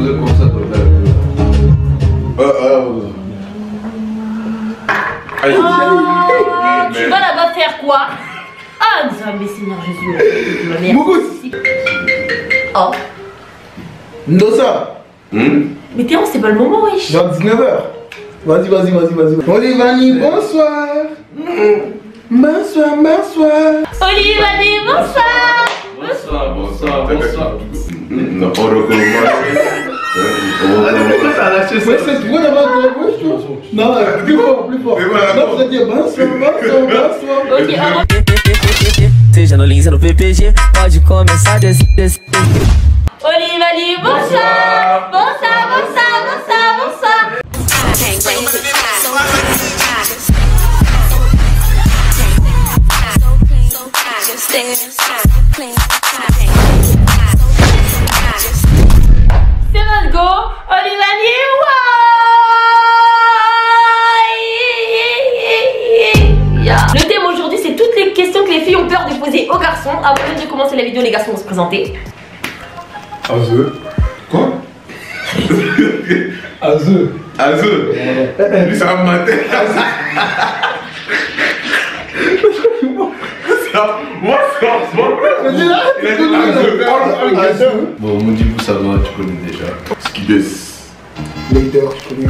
poser comme ça, toi. Oh, tu vas là-bas faire quoi? Ah, mais Seigneur Jésus, ma mère. Oh. Ndosa. Mais Théo, c'est pas le moment, wesh. Vers 19h. Vas-y. Olivani, bonsoir. Bonsoir. Olivani, bonsoir. Bonsoir. Non, on recommence. Ouais, c'est toi d'abord de la gauche, tu vois. Non, plus fort. Non, vous êtes dit bonsoir. Ok, Seja no Lins ou no PPG, pode começar desse. Olivani, bonsoir. Bonsoir. C'est let's go. Olivani, Le thème aujourd'hui, c'est toutes les questions que les filles ont peur de poser aux garçons. Avant de commencer la vidéo, les garçons vont se présenter. Azeu. Quoi? Azeu. Lui, ça va me mater. Moi, c'est en ce moment. Bon, Moudibou, ça va, tu connais déjà. Skibes. Leader, je connais.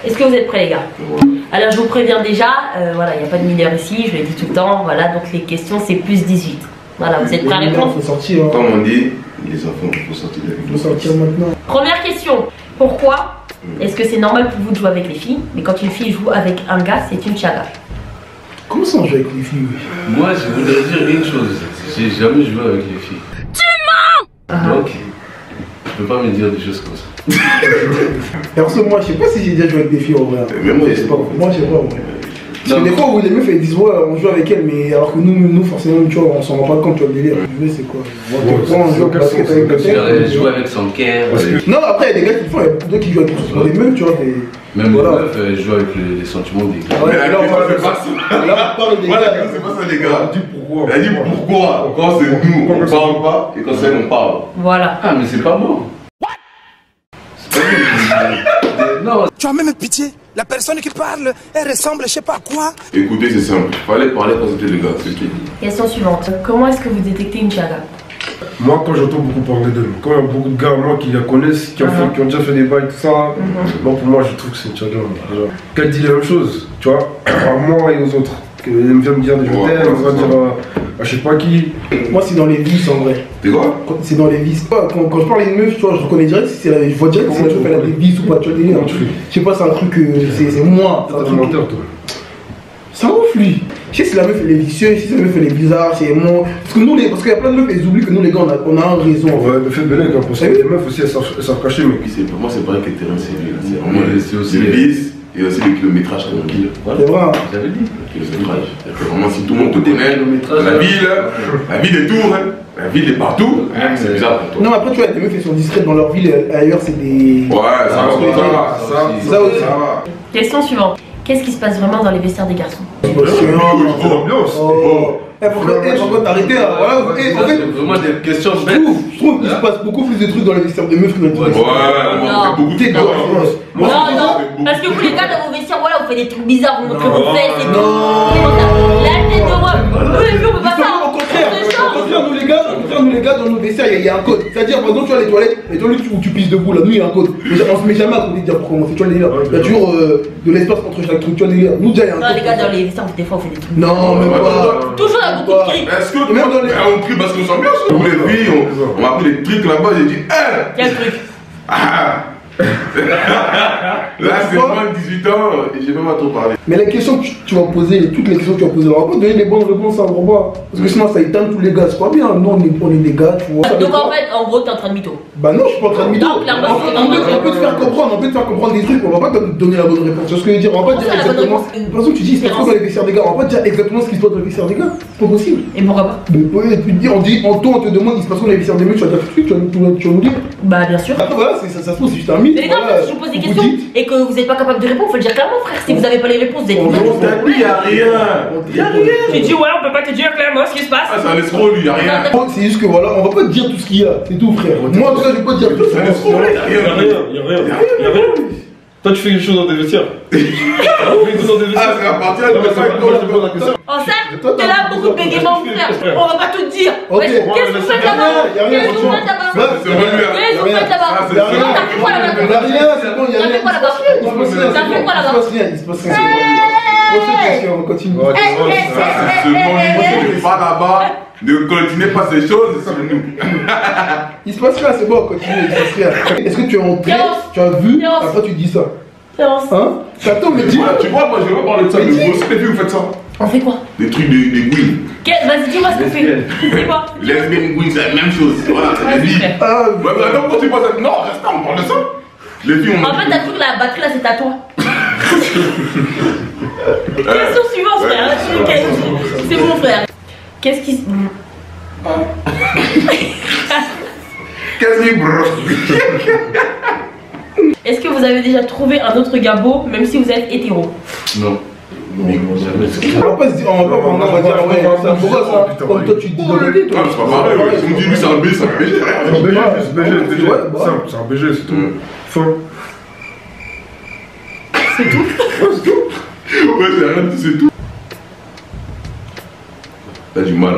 Est-ce que vous êtes prêts, les gars? Alors, je vous préviens déjà, voilà, il n'y a pas de mineur ici, je le dis tout le temps. Voilà, donc les questions, c'est plus 18. Voilà, vous êtes prêts à répondre? Il faut sortir. Comme on dit, les enfants, il faut sortir de la Il faut sortir maintenant. Première question. Pourquoi est-ce que c'est normal pour vous de jouer avec les filles, mais quand une fille joue avec un gars, c'est une chaga? Comment ça on joue avec les filles? Moi, je voudrais dire une chose. J'ai jamais joué avec les filles. Tu mens! Donc, tu peux pas me dire des choses comme ça. Perso, moi, je sais pas si j'ai déjà joué avec des filles en vrai. Mais moi, je sais pas. Moi, je sais pas en vrai. Parce que des fois où les meufs elles disent ouais on joue avec elle, mais alors que nous forcément tu vois on s'en rend pas compte, tu vois le délire. Je sais quoi. On joue au basket avec quelqu'un. Jouer avec son cœur. Non, après il y a des gars qui font, il y a beaucoup de qui jouent avec des meufs, tu vois. Même les meufs jouent avec les sentiments des gars. Mais là, on parle pas ça. Là, on parle des gars. C'est pas ça, les gars. Elle a dit pourquoi. Quand c'est nous, on parle pas, et quand c'est elle, on parle. Voilà. Ah, mais c'est pas bon. C'est pas bon. Non. Tu as même pitié. La personne qui parle, elle ressemble je sais pas à quoi. Écoutez, c'est simple. Fallait parler quand c'était les gars, c'est tout. Question suivante. Comment est-ce que vous détectez une chaga? Moi, quand j'entends beaucoup parler d'eux, quand il y a beaucoup de gars, moi, qui la connaissent, qui ont déjà fait des bails, tout ça, bon, pour moi, je trouve que c'est une chaga. Qu'elle dit la même chose, tu vois, à moi et aux autres. Elle vient me dire des je t'aime, elle va dire à je sais pas qui. Moi, c'est dans les vices en vrai. T'es quoi? C'est dans les vices. Quand je parle à une meuf, tu vois, je reconnais direct si c'est je vois direct si elle a des vices ou pas, tu vois, délire. Je sais pas, c'est un truc, c'est moi. C'est un menteur, toi. Ça ouf lui. Je sais si la meuf elle est vicieuse, si la meuf elle est bizarre, c'est moi. Parce que nous, parce qu'il y a plein de meufs, elles oublient que nous les gars, on a un raison. Ouais, le fait de Bélec, pour ça, les meufs aussi, elles savent cacher, mais. Pour moi, c'est pas que le terrain, c'est lui. C'est aussi le vice et aussi le kilométrage qu'on kille. C'est vrai. J'avais dit. Le kilométrage. Vraiment, si tout le monde te démène, la ville est tour, la ville est partout, c'est bizarre pour toi. Non, après, tu vois, il y a des meufs qui sont discrètes dans leur ville, ailleurs, c'est des. Ouais, ça aussi. Question suivante. Qu'est-ce qui se passe vraiment dans les vestiaires des garçons? L'ambiance. Pourquoi t'arrêter là? En fait, C'est vraiment des questions je trouve qu'il se passe beaucoup plus de trucs dans les vestiaires de meufs que dans les vestiaires. Ouais, beaucoup de Non, parce que vous les gars dans vos vestiaires, voilà, vous faites des trucs bizarres, vous montrez vos fesses et tout. La tête de moi. Nous les filles, on peut pas ça. Au contraire, nous les gars, dans nos vestiaires, il y a un code. C'est-à-dire, par exemple, tu vois les toilettes où tu pisses debout, là, nous il y a un code. On se met jamais à côté de dire pour commencer, tu vois les délires. Il y a toujours de l'espace entre chaque truc, tu vois les délires. Nous déjà, il y a un code. Non, les gars, dans les vestiaires, des fois, on fait des trucs. Non, même pas. Toujours à beaucoup de cris. Est-ce que même dans les. On crie parce qu'on s'ambiance. Nous les filles, on m'a appris des trucs là-bas, j'ai dit, Quel truc? Là, c'est moins de 18 ans et j'ai même pas trop parlé. Mais les questions que tu vas poser, toutes les questions que tu vas poser, on va pas donner les bonnes réponses à un robot. Parce que sinon ça éteint tous les gars, c'est pas bien. Nous on est des gars, tu vois. Donc en fait, en gros, t'es en train de mytho. Bah non, je suis pas en train de mytho. Non, clairement, On peut te faire comprendre des trucs, on va pas te donner la bonne réponse. C'est ce que je veux dire, on va pas dire exactement. De toute façon, tu dis, c'est quoi dans les vestiaires des gars, on va pas dire exactement ce qui se passe dans les vestiaires des gars. C'est pas possible. Et pourquoi pas? Mais tu te dis, on te demande, il se passe quoi dans les vestiaires des mecs, tu vas dire tout de suite, tu vas nous dire. Bah bien sûr. Après voilà, ça se trouve, c'est juste un limite, Mais les gars, voilà, si je vous pose des vous questions dites- et que vous n'êtes pas capable de répondre, faut le dire clairement, frère. Si vous n'avez pas les réponses, vous êtes On nuls. demande- Il y a rien. Il y a rien. Tu dis, ouais, on peut pas te dire clairement ce qui se passe. Ah, c'est un escroc, lui, il y a rien. C'est juste que voilà, on va pas te dire tout ce qu'il y a, c'est tout frère. Moi en tout cas je vais pas te dire tout C'est un escroc, il y a Il y a rien. rien. Toi, tu fais quelque chose dans tes vestiaires. Tu fais quelque chose dans tes Ah, vestiaires. c'est à partir Non, de mais c'est pas- moi, je te pose la question. En sac, Toi, t'es là, beaucoup de bégaiements, frère. On va pas tout te dire. Ok. Ouais, qu'est-ce que vous faites là-bas? Y a rien, Qu'est-ce que vous faites là-bas? C'est revenu à- Qu'est-ce que vous faites là-bas? Ah, c'est Y'a rien. Non, t'as fait quoi là-bas? Y'a rien, c'est bon, y'a T'as rien. fait quoi là-bas? Il se passe rien, T'as fait quoi il là-bas? se passe rien, il se passe rien. Prochaine question, on continue. Ouais, c'est vrai, c'est ça. C'est bon, lui, ne pas là-bas, ne continuez pas ces choses, c'est nous. Il se passe rien, c'est bon, continue, il se passe rien. Est-ce que tu es entré, Silence. tu as vu, Silence. après tu dis ça? Silence. Hein? T'attends, mais dis. Tu vois, moi, je vais pas parler de ça, mais vous aussi, les filles, vous faites ça. On fait quoi? Des trucs des gouines. Vas-y, dis-moi ce qu'on fait. Dis-moi. Lesbiennes gouines, c'est la même chose. Voilà, c'est Vas-y, les filles. frère. Ah, Ouais, mais attends, pourquoi tu passes à... Non, reste là, on parle de ça. Les filles, on... En fait, t'as cru que la batterie là, c'est à toi. Question suivante, frère. C'est bon, frère. Qu'est-ce qui se. Quasi, bro. Est-ce que vous avez déjà trouvé un autre gars beau, même si vous êtes hétéro? Non. Non, jamais. on va pas se dire, on va pas prendre, on va dire, ouais, c'est un beau gosse, hein. Comme toi tu te dis dans le lit, toi. Ouais, c'est pas pareil, ouais. Si on me dit lui, c'est un B, c'est un B. C'est un BG, juste BG, BG. Ouais, bah. Simple, c'est un BG, c'est tout. Fin. C'est tout? Ouais, j'ai rien dit, c'est tout. T'as du mal,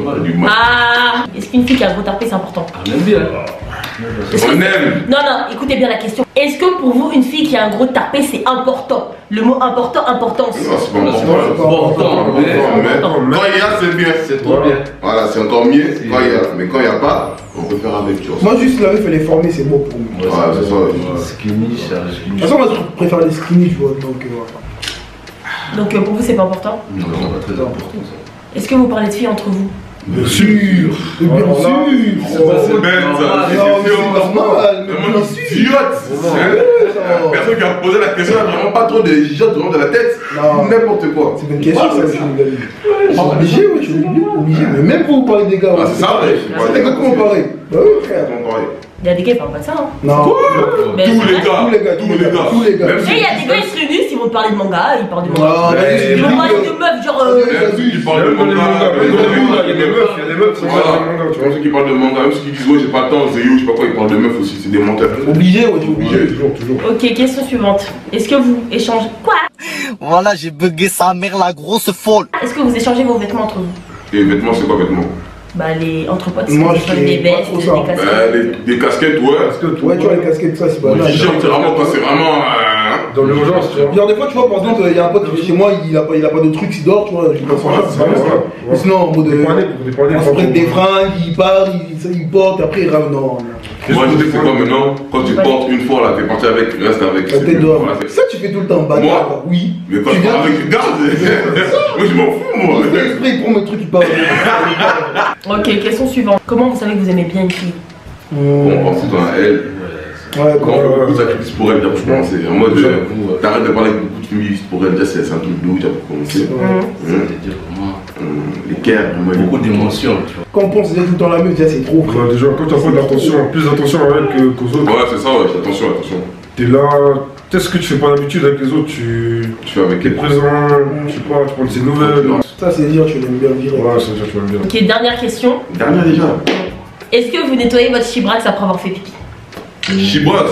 t'as du mal. Ah! Est-ce qu'une fille qui a un gros tarpé, c'est important? On aime bien. On aime. Non, non, écoutez bien la question. Est-ce que pour vous, une fille qui a un gros tarpé, c'est important? Le mot important, importance. Non, c'est pas C'est important. pas important, mais. Mais quand il y a, c'est bien. C'est trop bien. Voilà, c'est encore mieux quand il y a. Mais quand il n'y a pas, on peut faire avec, tu vois. Moi, juste la meuf, elle est formée, c'est bon pour moi. Ouais, c'est ça. Skinny, ça De skinny. toute façon, moi, je préfère les skinny, tu vois, donc voilà. Donc pour vous, c'est pas important? Non, c'est pas très important ça. Est-ce que vous parlez de filles entre vous? Bien sûr, bien Voilà. sûr. C'est bête, ça. Non, mais c'est normal, mais Vraiment bien sûr. idiote. Non. Personne qui a posé la question, il n'y a vraiment pas trop de idiotes dans la tête. Non. N'importe quoi. C'est une question, ça, je suis obligé, ouais, je suis obligé. Mais même pour vous parler des gars, Ah, c'est ça, ouais. c'est exactement pareil. Bah oui, frère. Il y a des gars qui parlent pas de ça, hein. Non. Mais Tous c'est les vrai. gars. Tous les gars, tous les gars, tous les gars. Même Et il y a des gars, ils se réunissent, ils vont te parler de manga, ils parlent de manga. Non, Mais- Ils vont parler de meufs, genre. Ceux qui parlent de Même les manga, mangas, même les mangas, il y a des meufs, il y a des meufs qui Voilà. parlent de manga, tu vois. Ceux qui parlent de manga, même ceux qui disent ouais j'ai pas le temps, c'est yo, je sais pas quoi, ils parlent de meufs aussi, c'est des menteurs. Obligé, ouais, tu es obligé. Toujours, toujours. Ok, question suivante. Est-ce que vous échangez. Quoi? Voilà, j'ai bugué sa mère, la grosse folle. Est-ce que vous échangez vos vêtements entre vous? Et vêtements, c'est quoi vêtements? Bah, les entre potes, Moi, vous je échangez des fais pas vestes, trop des ça. casquettes. Des casquettes, ouais. Parce que toi, Ouais, tu vois, les casquettes, ça, c'est pas Le mal. t-shirt, c'est vraiment quand c'est vraiment. dans l'urgence, tu vois. Genre, des fois, tu vois, par exemple, il y a un pote qui vient chez moi, il a pas de trucs, il dort, tu vois, je lui passe son Voilà, chat, c'est c'est vraiment voilà, ça. voilà. Sinon, en mode. On se prête des fringues, il part, il porte, après il ramène. Non, Moi, je sais c'est quoi maintenant? Quand tu portes une fois, là, t'es parti avec, tu restes avec. la tête dehors. Voilà, c'est- Ça, tu fais tout le temps, bâtard. Moi là. Oui. Mais quand Tu je viens, parle avec, regarde. Moi, je m'en fous, moi. il fait exprès, il prend mes trucs, il part. Ok, question suivante. Comment vous savez que vous aimez bien une fille? Bon, en foutant à elle. Ouais, Quand on fait beaucoup de sacrifices pour elle, déjà, franchement, c'est en mode. J'avoue, T'arrêtes de parler avec beaucoup de filles pour elle, déjà, c'est un truc de ouf, déjà, pour commencer. C'est-à-dire comment Les cœurs, moi, beaucoup d'émotions, tu vois. Quand on pense déjà tout le temps la même, déjà c'est trop. Bah, déjà, quand tu as pas d'attention, plus d'attention à elle qu'aux autres, Ouais, c'est ça, ouais, attention, attention. t'es là, peut-être ce que tu fais pas d'habitude avec les autres, tu Tu fais avec es elle. présent, je sais pas, tu prends de ses nouvelles. Ça, c'est dire, tu l'aimes bien direct. Ouais, ça veut dire que tu m'aimes bien. Ok, dernière question. Dernière déjà. Est-ce que vous nettoyez votre chibrax après avoir fait pipi? Chibras.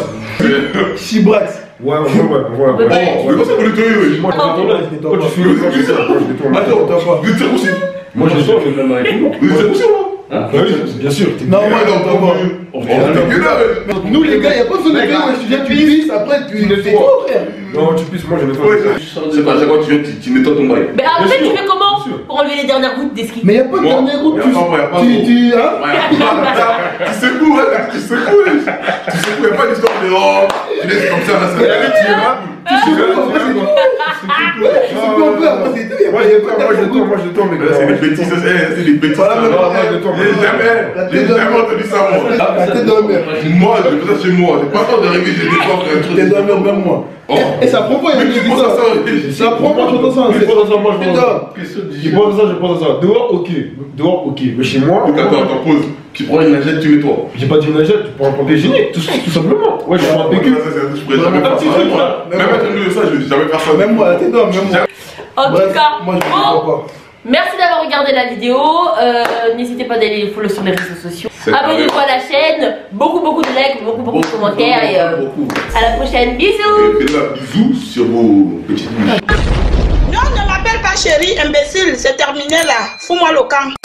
Chibrax. Ouais, ouais. Mais pas ça pour le tuer, oui. Moi, je Ah, nettoie, quand tu finis, quand je sais, moi, je nettoie. Attends, t'as pas. Vous êtes aussi. Moi, je sors, je vais même avec lui. Vous êtes aussi, moi. Hein? Oui, bien sûr. Non, moi, non, t'as pas. On fait Oh, rien. t'es que là, Nous, les gars, y'a pas besoin de faire, ouais, tu viens, tu pisses, après, tu fais trop, frère. Non, tu pisses, moi, je nettoie. ouais. C'est pas à chaque fois que tu viens, tu nettoies ton bail. Mais après, Bien tu sûr, fais comment bien sûr. pour enlever les dernières gouttes des skis? Mais y'a pas de Moi, dernier groupe, y a tu pas, y a pas tu, trop. tu, hein. Ouais, tu secoues, ouais, tu secoues, ouais. Tu secoues, y'a pas d'histoire de oh, tu laisses comme ça, là, ça va. Tu sais quoi, après, c'est tout. C'est quoi, un peu, après, c'est tout, y'a pas de dernier groupe. Moi, je nettoie, mais C'est des bêtises, c'est des bêtises. Voilà, mais non, moi, je nettoie. J'ai jamais entendu ça, moi. La tête de la mère. Moi, je fais ça chez moi. J'ai pas le temps d'arriver, j'ai des fois, un truc. Tête de la mère, même moi. Oh. Et ça prend pas, y'a Mais qui tu dit penses à ça. ça, Ça prend pas, j'entends ça. Je pense à ça, moi, je Putain. pense à ça. Je pense à ça, je pense à ça. Dehors, ok. Dehors, ok. Mais chez moi, Attends, pause. Tu prends une lingette, tu nettoies. J'ai pas dit une lingette, tu prends un papier hygiénique, tout simplement. Ouais, je prends un PQ. Je pourrais jamais faire ça. Même être mieux de ça, je vais jamais faire ça. Même moi, t'es d'homme, même moi. En Bref, tout cas, moi je ne bon, vois pas. merci d'avoir regardé la vidéo. N'hésitez pas d'aller les follow sur les réseaux sociaux. Abonnez-vous à la chaîne. Beaucoup de likes, beaucoup de commentaires. Et à la prochaine. Bisous. Et bisous sur vos petites bouches. Non, ne m'appelle pas chérie, imbécile. C'est terminé là. Fous-moi le camp.